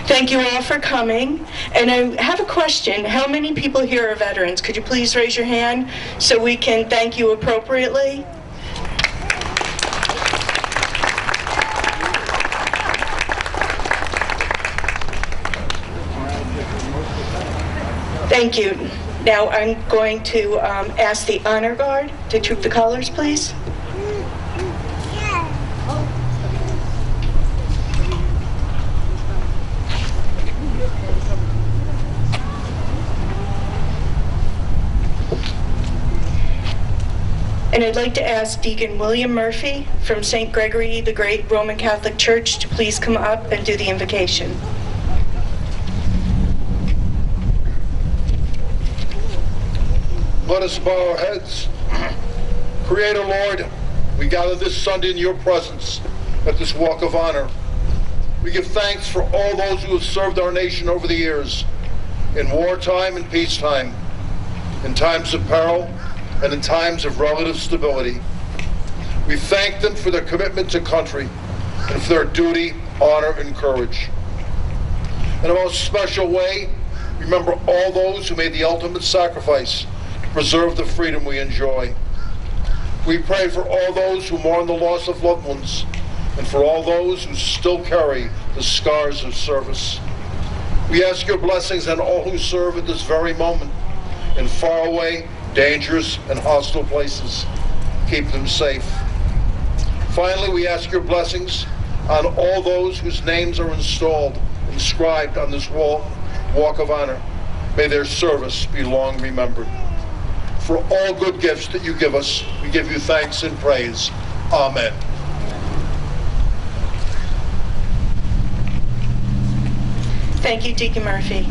Thank you all for coming. And I have a question. How many people here are veterans? Could you please raise your hand so we can thank you appropriately? Thank you. Now I'm going to ask the honor guard to troop the colors, please. And I'd like to ask Deacon William Murphy from St. Gregory the Great Roman Catholic Church to please come up and do the invocation. Let us bow our heads. Creator Lord, we gather this Sunday in your presence at this walk of honor. We give thanks for all those who have served our nation over the years, in wartime and peacetime, in times of peril and in times of relative stability. We thank them for their commitment to country and for their duty, honor, and courage. In a most special way, remember all those who made the ultimate sacrifice to preserve the freedom we enjoy. We pray for all those who mourn the loss of loved ones and for all those who still carry the scars of service. We ask your blessings on all who serve at this very moment in faraway, dangerous, and hostile places. Keep them safe. Finally, we ask your blessings on all those whose names are inscribed on this walk of honor. May their service be long remembered. For all good gifts that you give us, we give you thanks and praise. Amen. Thank you, Deacon Murphy.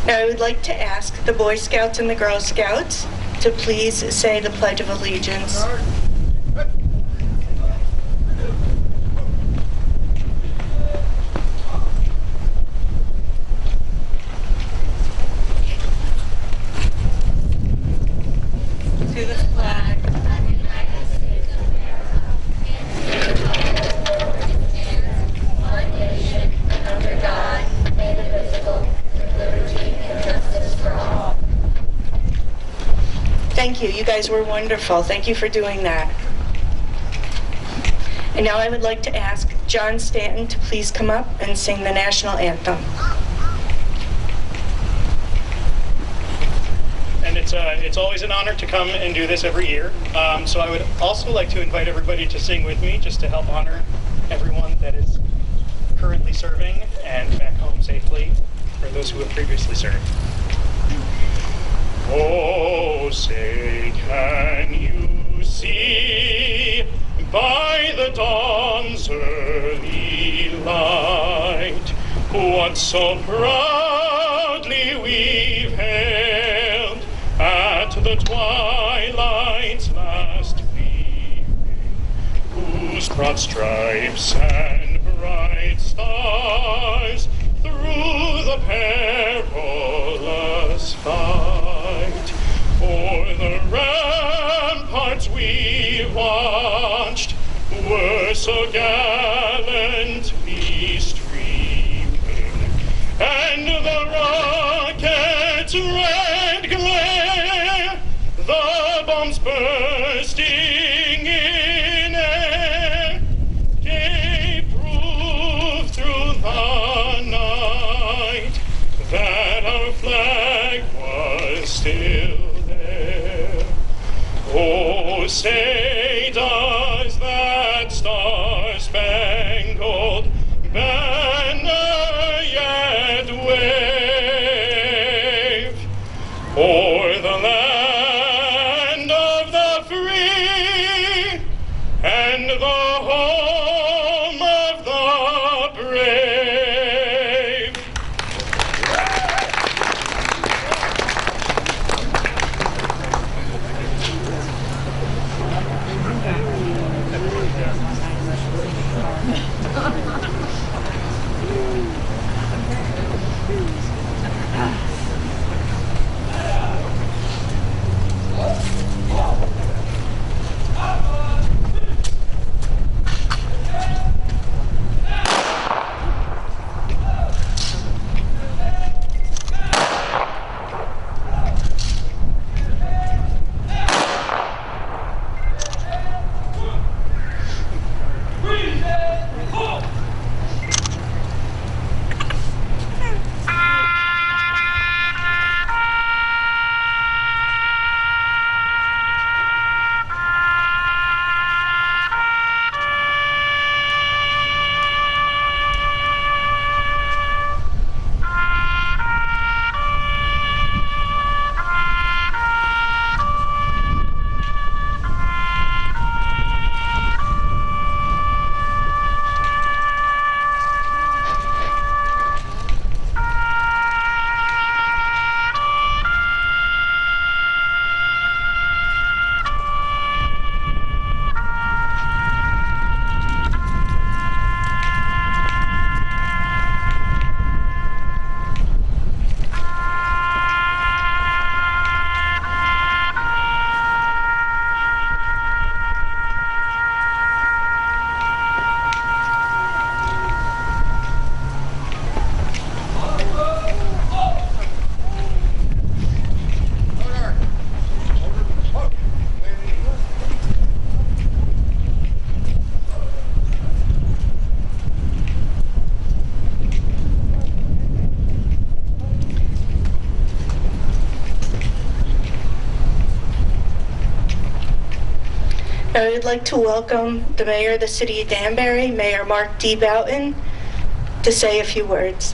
Now I would like to ask the Boy Scouts and the Girl Scouts to please say the Pledge of Allegiance. To the flag of the United States of America, one nation, under God, indivisible, with liberty and justice for all. Thank you. You guys were wonderful. Thank you for doing that. And now I would like to ask John Stanton to please come up and sing the national anthem. And it's always an honor to come and do this every year. So I would also like to invite everybody to sing with me just to help honor everyone that is currently serving and back home safely for those who have previously served. Oh, say, can you see by the dawn's early light what so proudly we've hailed at the twilight's last gleaming, whose broad stripes and bright stars through the perilous fight o'er the ramparts we watched were so gallantly streaming, and the rocket's red glare, the bombs bursting in air, gave proof through the night that our flag was still there. Oh, say, does that star-spangled banner yet wave o'er the land of the free and the home of the brave? I would like to welcome the Mayor of the City of Danbury, Mayor Mark D. Boughton, to say a few words.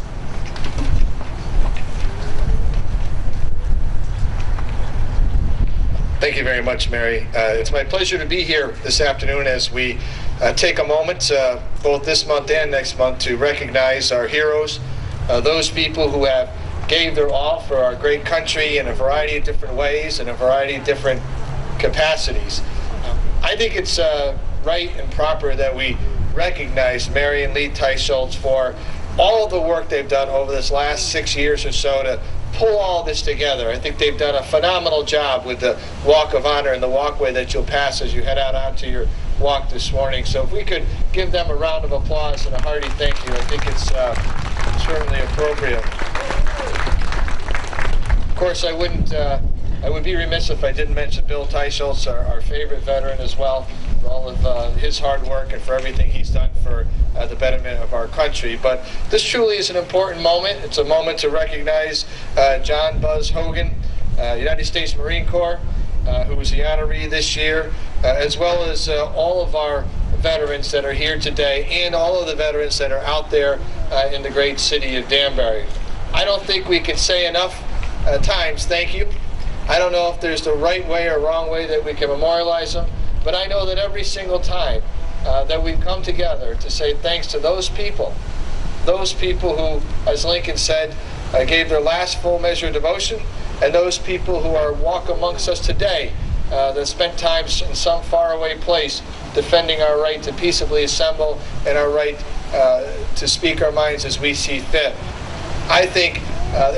Thank you very much, Mary. It's my pleasure to be here this afternoon as we take a moment, both this month and next month, to recognize our heroes, those people who have gave their all for our great country in a variety of different ways, in a variety of different capacities. I think it's right and proper that we recognize Mary and Lee Teicholz for all of the work they've done over this last 6 years or so to pull all this together. I think they've done a phenomenal job with the Walk of Honor and the walkway that you'll pass as you head out onto your walk this morning. So if we could give them a round of applause and a hearty thank you, I think it's certainly appropriate. Of course, I would be remiss if I didn't mention Bill Teicholz, our favorite veteran as well, for all of his hard work and for everything he's done for the betterment of our country. But this truly is an important moment. It's a moment to recognize John Buzz Hogan, United States Marine Corps, who was the honoree this year, as well as all of our veterans that are here today and all of the veterans that are out there in the great city of Danbury. I don't think we can say enough times thank you. I don't know if there's the right way or wrong way that we can memorialize them, but I know that every single time that we've come together to say thanks to those people who, as Lincoln said, gave their last full measure of devotion, and those people who are walk amongst us today that spent time in some faraway place defending our right to peaceably assemble and our right to speak our minds as we see fit. I think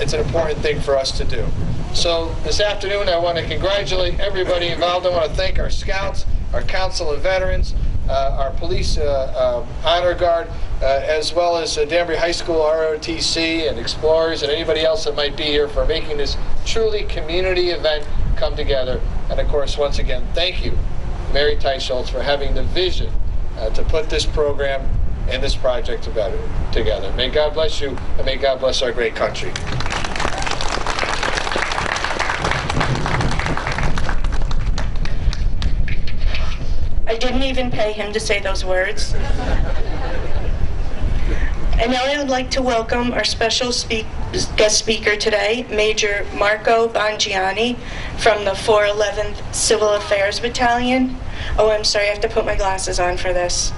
it's an important thing for us to do. So this afternoon, I want to congratulate everybody involved. I want to thank our scouts, our Council of Veterans, our police honor guard, as well as Danbury High School ROTC and Explorers and anybody else that might be here for making this truly community event come together. And of course, once again, thank you, Mary Teicholz, for having the vision to put this program and this project together. May God bless you, and may God bless our great country. I didn't even pay him to say those words. And now I would like to welcome our special guest speaker today, Major Marco Bongianni from the 411th Civil Affairs Battalion. Oh, I'm sorry, I have to put my glasses on for this.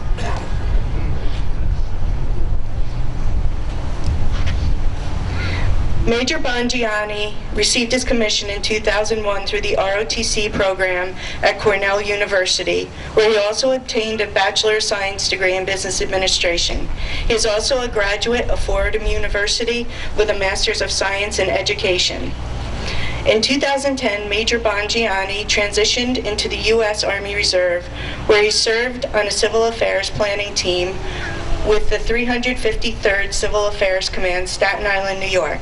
Major Bongianni received his commission in 2001 through the ROTC program at Cornell University, where he also obtained a Bachelor of Science degree in Business Administration. He is also a graduate of Fordham University with a Master's of Science in Education. In 2010, Major Bongianni transitioned into the U.S. Army Reserve, where he served on a civil affairs planning team with the 353rd Civil Affairs Command, Staten Island, New York.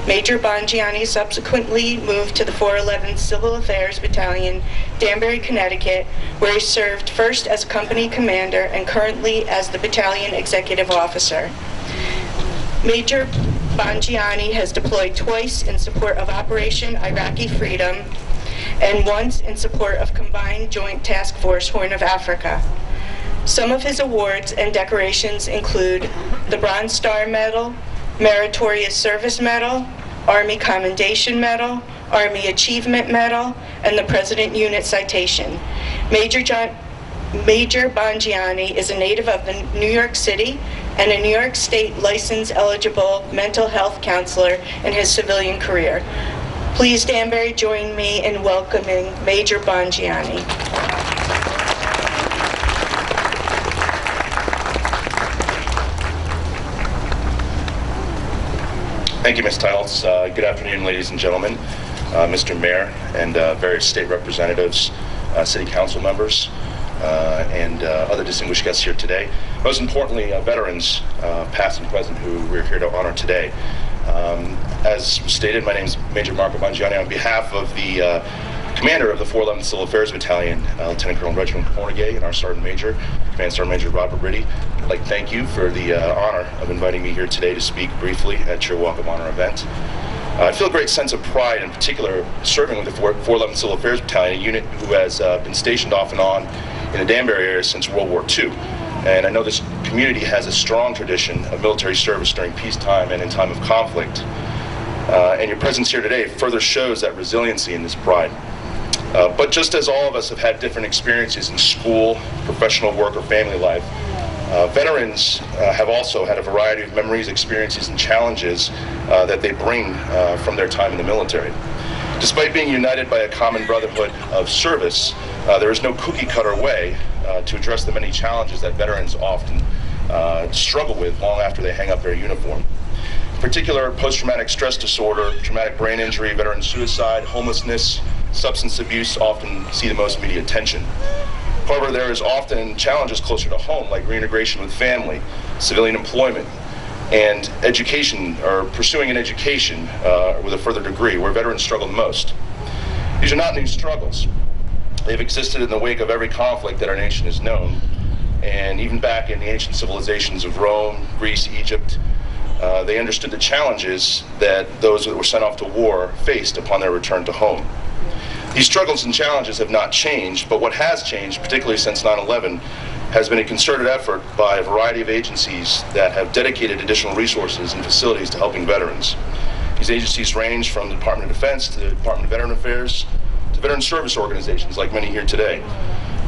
Major Bongianni subsequently moved to the 411th Civil Affairs Battalion, Danbury, Connecticut, where he served first as company commander and currently as the battalion executive officer. Major Bongianni has deployed twice in support of Operation Iraqi Freedom and once in support of Combined Joint Task Force Horn of Africa. Some of his awards and decorations include the Bronze Star Medal, Meritorious Service Medal, Army Commendation Medal, Army Achievement Medal, and the President Unit Citation. Major Bongianni is a native of the New York City and a New York State license-eligible mental health counselor in his civilian career. Please, Danbury, join me in welcoming Major Bongianni. Thank you, Ms. Tiles. Good afternoon, ladies and gentlemen, Mr. Mayor, and various state representatives, city council members, and other distinguished guests here today. Most importantly, veterans, past and present, who we're here to honor today. As stated, my name is Major Marco Bongianni. On behalf of the commander of the 411th Civil Affairs Battalion, Lieutenant Colonel Reginald Hornegay, and our Sergeant Major, Command Sergeant Major Robert Riddy, I'd like to thank you for the honor of inviting me here today to speak briefly at your Walk of Honor event. I feel a great sense of pride, in particular, serving with the 411th Civil Affairs Battalion, a unit who has been stationed off and on in the Danbury area since World War II. And I know this community has a strong tradition of military service during peacetime and in time of conflict. And your presence here today further shows that resiliency and this pride. But just as all of us have had different experiences in school, professional work, or family life, veterans have also had a variety of memories, experiences, and challenges that they bring from their time in the military. Despite being united by a common brotherhood of service, there is no cookie-cutter way to address the many challenges that veterans often struggle with long after they hang up their uniform. In particular, post-traumatic stress disorder, traumatic brain injury, veteran suicide, homelessness, substance abuse often see the most media attention. However, there is often challenges closer to home, like reintegration with family, civilian employment, and education, or pursuing an education with a further degree, where veterans struggle the most. These are not new struggles. They've existed in the wake of every conflict that our nation has known, and even back in the ancient civilizations of Rome, Greece, Egypt, they understood the challenges that those that were sent off to war faced upon their return to home. These struggles and challenges have not changed, but what has changed, particularly since 9/11, has been a concerted effort by a variety of agencies that have dedicated additional resources and facilities to helping veterans. These agencies range from the Department of Defense to the Department of Veteran Affairs to veteran service organizations like many here today,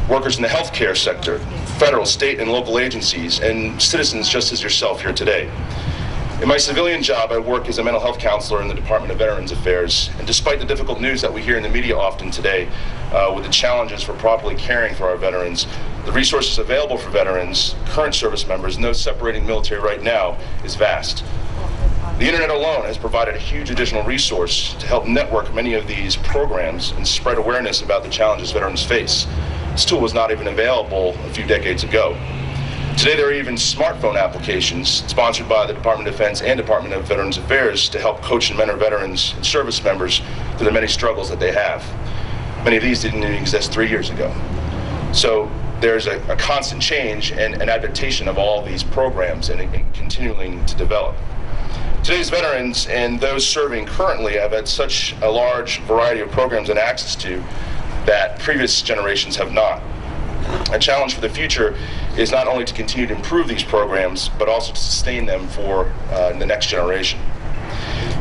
workers in the healthcare sector, federal, state, and local agencies, and citizens just as yourself here today. In my civilian job, I work as a mental health counselor in the Department of Veterans Affairs, and despite the difficult news that we hear in the media often today, with the challenges for properly caring for our veterans, the resources available for veterans, current service members, and those separating military right now is vast. The internet alone has provided a huge additional resource to help network many of these programs and spread awareness about the challenges veterans face. This tool was not even available a few decades ago. Today there are even smartphone applications sponsored by the Department of Defense and Department of Veterans Affairs to help coach and mentor veterans and service members through the many struggles that they have. Many of these didn't even exist 3 years ago. So there's a constant change and an adaptation of all these programs and continuing to develop. Today's veterans and those serving currently have had such a large variety of programs and access to that previous generations have not. A challenge for the future is not only to continue to improve these programs, but also to sustain them for the next generation.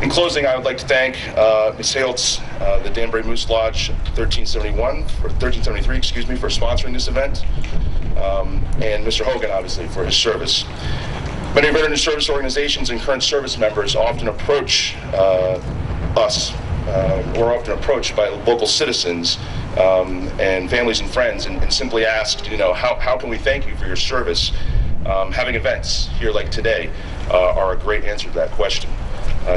In closing, I would like to thank Ms. Haltz, the Danbury Moose Lodge 1373, for sponsoring this event, and Mr. Hogan, obviously, for his service. Many veteran service organizations and current service members often approach us. We're often approached by local citizens and families and friends and simply ask, how can we thank you for your service? Having events here like today are a great answer to that question.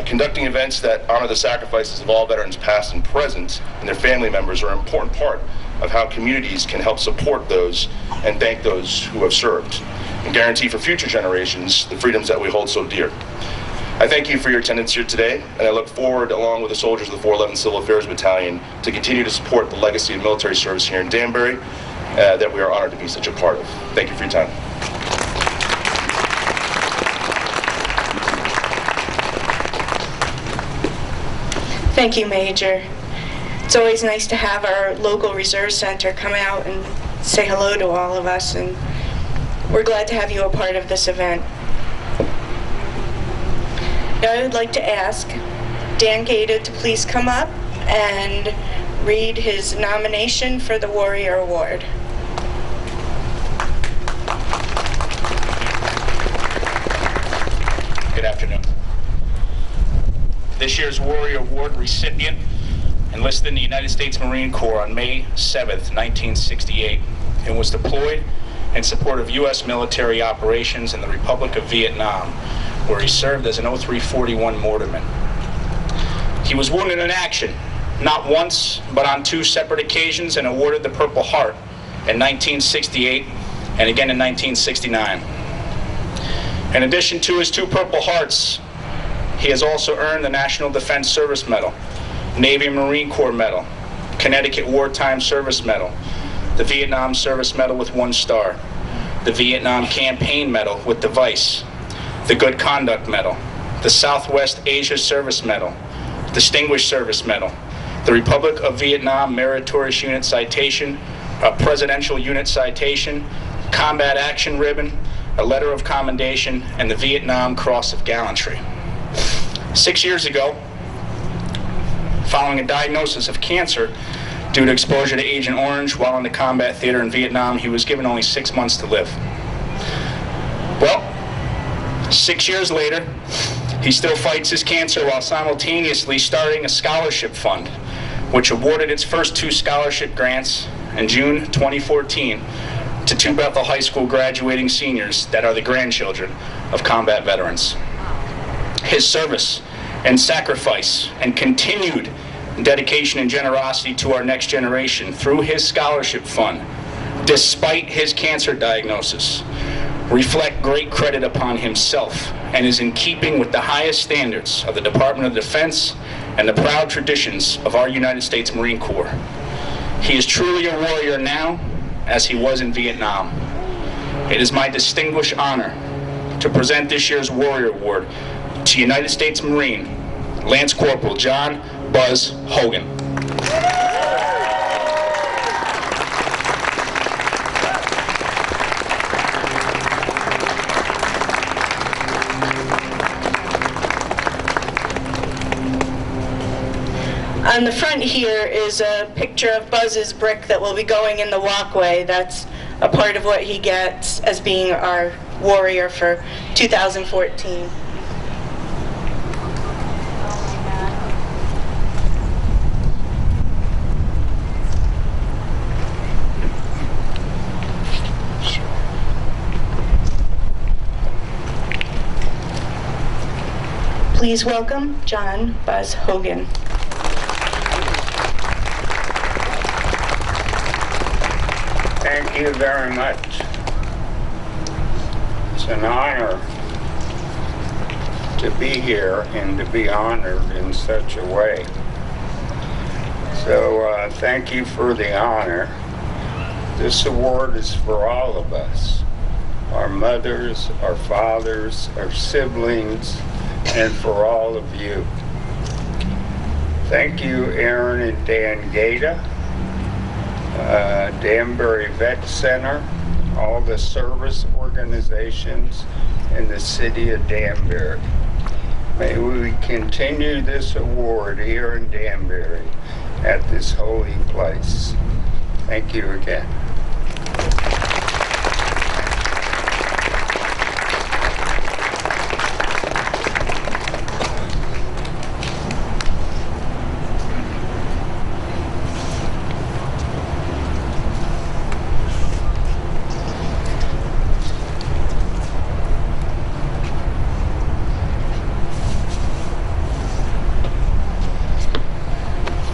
Conducting events that honor the sacrifices of all veterans past and present and their family members are an important part of how communities can help support those and thank those who have served and guarantee for future generations the freedoms that we hold so dear. I thank you for your attendance here today, and I look forward, along with the soldiers of the 411 Civil Affairs Battalion, to continue to support the legacy of military service here in Danbury that we are honored to be such a part of. Thank you for your time. Thank you, Major. It's always nice to have our local reserve center come out and say hello to all of us, and we're glad to have you a part of this event. Now I would like to ask Dan Gaeta to please come up and read his nomination for the Warrior Award. Good afternoon. This year's Warrior Award recipient enlisted in the United States Marine Corps on May 7th, 1968, and was deployed in support of U.S. military operations in the Republic of Vietnam, where he served as an 0341 Mortarman. He was wounded in action, not once, but on 2 separate occasions, and awarded the Purple Heart in 1968 and again in 1969. In addition to his 2 Purple Hearts, he has also earned the National Defense Service Medal, Navy Marine Corps Medal, Connecticut Wartime Service Medal, the Vietnam Service Medal with 1 star, the Vietnam Campaign Medal with device, the Good Conduct Medal, the Southwest Asia Service Medal, Distinguished Service Medal, the Republic of Vietnam Meritorious Unit Citation, a Presidential Unit Citation, Combat Action Ribbon, a Letter of Commendation, and the Vietnam Cross of Gallantry. 6 years ago, following a diagnosis of cancer due to exposure to Agent Orange while in the combat theater in Vietnam, he was given only 6 months to live. Well, 6 years later, he still fights his cancer while simultaneously starting a scholarship fund, which awarded its first 2 scholarship grants in June 2014 to 2 Bethel High School graduating seniors that are the grandchildren of combat veterans. His service and sacrifice and continued dedication and generosity to our next generation through his scholarship fund, despite his cancer diagnosis, reflect great credit upon himself and is in keeping with the highest standards of the Department of Defense and the proud traditions of our United States Marine Corps. He is truly a warrior now, as he was in Vietnam. It is my distinguished honor to present this year's Warrior Award to United States Marine Lance Corporal John Buzz Hogan. On the front here is a picture of Buzz's brick that will be going in the walkway. That's a part of what he gets as being our warrior for 2014. Please welcome John Buzz Hogan. Thank you very much. It's an honor to be here and to be honored in such a way. So thank you for the honor. This award is for all of us, our mothers, our fathers, our siblings, and for all of you. Thank you, Aaron and Dan Gaeta, Danbury Vet Center, all the service organizations in the city of Danbury. May we continue this award here in Danbury at this holy place. Thank you again.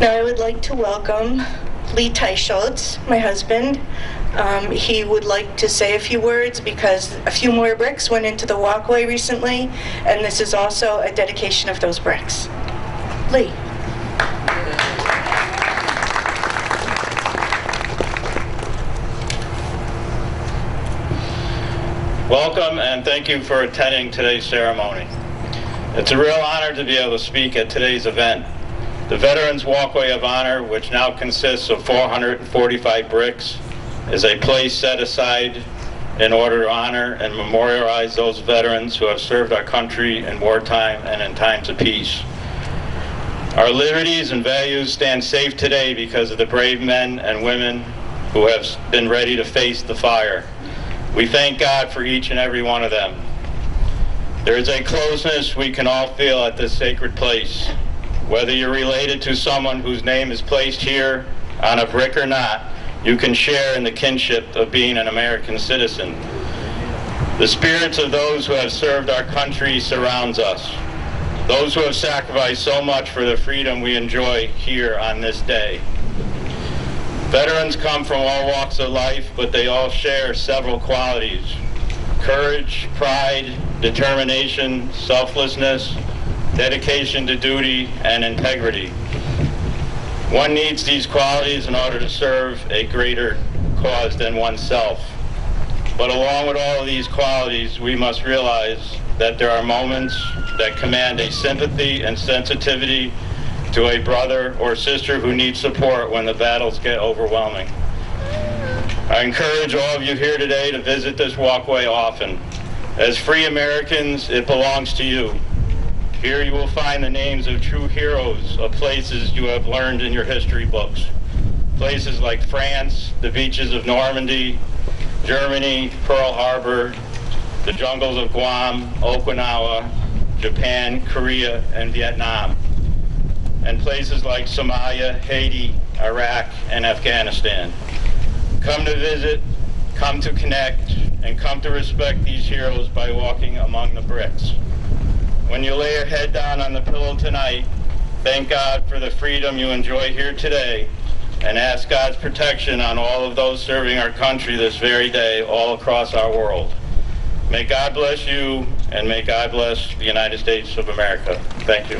Now I would like to welcome Lee Teicholz, my husband. He would like to say a few words because a few more bricks went into the walkway recently, and this is also a dedication of those bricks. Lee. Welcome and thank you for attending today's ceremony. It's a real honor to be able to speak at today's event. The Veterans Walkway of Honor, which now consists of 445 bricks, is a place set aside in order to honor and memorialize those veterans who have served our country in wartime and in times of peace. Our liberties and values stand safe today because of the brave men and women who have been ready to face the fire. We thank God for each and every one of them. There is a closeness we can all feel at this sacred place. Whether you're related to someone whose name is placed here on a brick or not, you can share in the kinship of being an American citizen. The spirits of those who have served our country surrounds us. Those who have sacrificed so much for the freedom we enjoy here on this day. Veterans come from all walks of life, but they all share several qualities: courage, pride, determination, selflessness, dedication to duty, and integrity. One needs these qualities in order to serve a greater cause than oneself. But along with all of these qualities, we must realize that there are moments that command a sympathy and sensitivity to a brother or sister who needs support when the battles get overwhelming. I encourage all of you here today to visit this walkway often. As free Americans, it belongs to you. Here you will find the names of true heroes of places you have learned in your history books. Places like France, the beaches of Normandy, Germany, Pearl Harbor, the jungles of Guam, Okinawa, Japan, Korea, and Vietnam, and places like Somalia, Haiti, Iraq, and Afghanistan. Come to visit, come to connect, and come to respect these heroes by walking among the bricks. When you lay your head down on the pillow tonight, thank God for the freedom you enjoy here today, and ask God's protection on all of those serving our country this very day all across our world. May God bless you, and may God bless the United States of America. Thank you.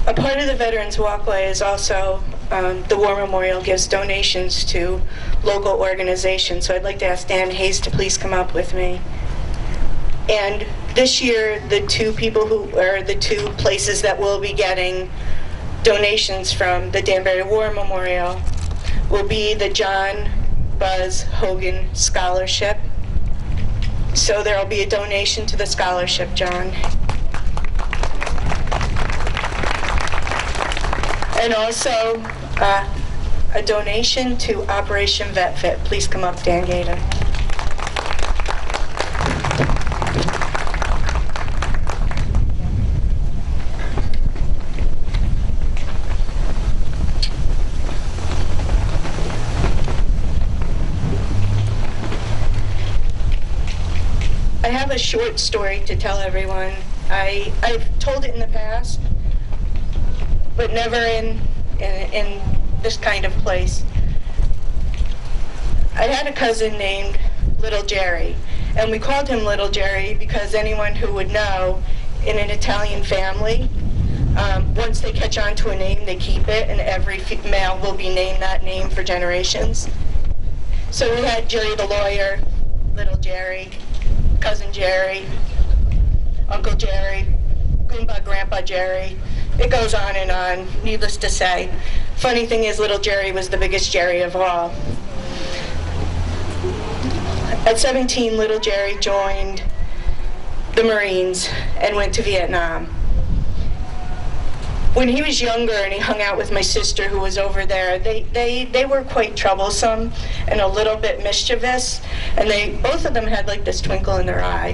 A part of the Veterans Walkway is also the War Memorial gives donations to local organizations. So I'd like to ask Dan Hayes to please come up with me. And this year, the two places that will be getting donations from the Danbury War Memorial will be the John Buzz Hogan Scholarship. So there will be a donation to the scholarship, John. And also a donation to Operation Vet Fit. Please come up, Dan Gator. I have a short story to tell everyone. I've told it in the past, but never in this kind of place. I had a cousin named Little Jerry, and we called him Little Jerry because anyone who would know, in an Italian family, once they catch on to a name, they keep it, and every male will be named that name for generations. So we had Jerry the lawyer, Little Jerry, Cousin Jerry, Uncle Jerry, Goomba Grandpa Jerry. It goes on and on, needless to say. Funny thing is, Little Jerry was the biggest Jerry of all. At 17, Little Jerry joined the Marines and went to Vietnam. When he was younger and he hung out with my sister who was over there, they were quite troublesome and a little bit mischievous, and both of them had like this twinkle in their eye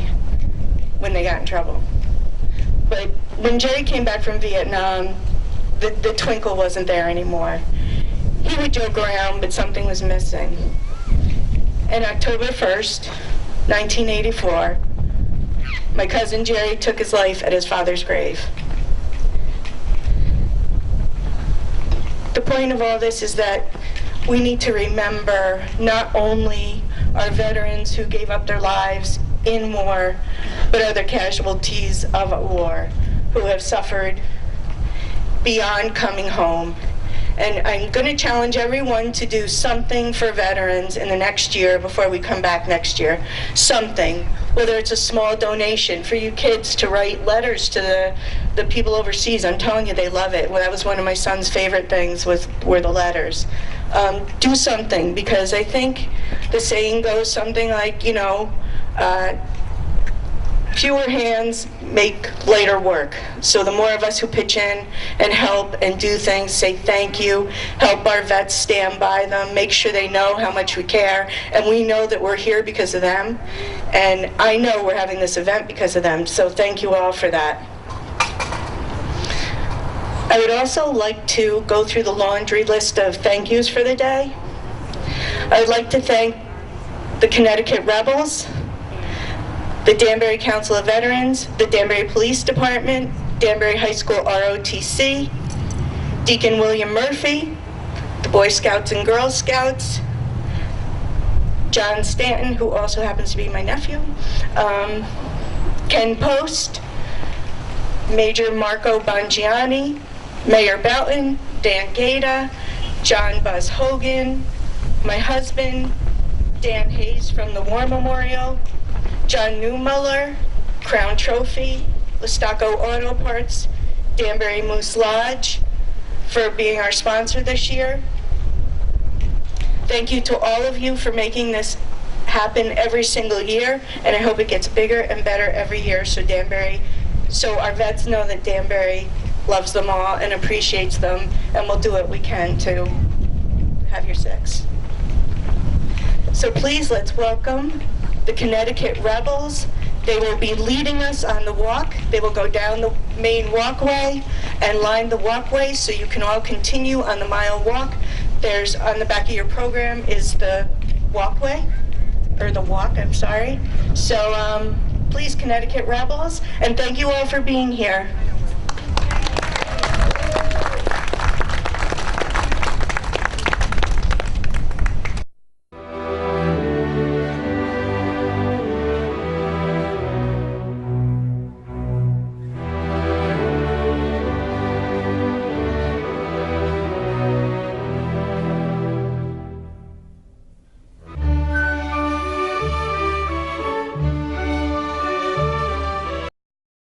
when they got in trouble. But when Jerry came back from Vietnam, the twinkle wasn't there anymore. He would joke around, but something was missing. And October 1st, 1984, my cousin Jerry took his life at his father's grave. The point of all this is that we need to remember not only our veterans who gave up their lives in war, but other casualties of war who have suffered beyond coming home. And I'm going to challenge everyone to do something for veterans in the next year before we come back next year. Something, whether it's a small donation for you kids to write letters to the people overseas. I'm telling you, they love it. Well, that was one of my son's favorite things were the letters. Do something, because I think the saying goes something like, fewer hands make lighter work. So the more of us who pitch in and help and do things, say thank you, help our vets, stand by them, make sure they know how much we care, and we know that we're here because of them, and I know we're having this event because of them, so thank you all for that. I would also like to go through the laundry list of thank yous for the day. I would like to thank the Connecticut Rebels, the Danbury Council of Veterans, the Danbury Police Department, Danbury High School ROTC, Deacon William Murphy, the Boy Scouts and Girl Scouts, John Stanton, who also happens to be my nephew, Ken Post, Major Marco Bongianni, Mayor Belton, Dan Gaeta, John Buzz Hogan, my husband, Dan Hayes from the War Memorial, John Newmuller, Crown Trophy, Lestaco Auto Parts, Danbury Moose Lodge for being our sponsor this year. Thank you to all of you for making this happen every single year, and I hope it gets bigger and better every year so our vets know that Danbury loves them all and appreciates them, and we'll do what we can to have your six. So please, let's welcome the Connecticut Rebels. They will be leading us on the walk. They will go down the main walkway and line the walkway so you can all continue on the mile walk. There's, on the back of your program is the walkway, or the walk, I'm sorry. So please, Connecticut Rebels, and thank you all for being here.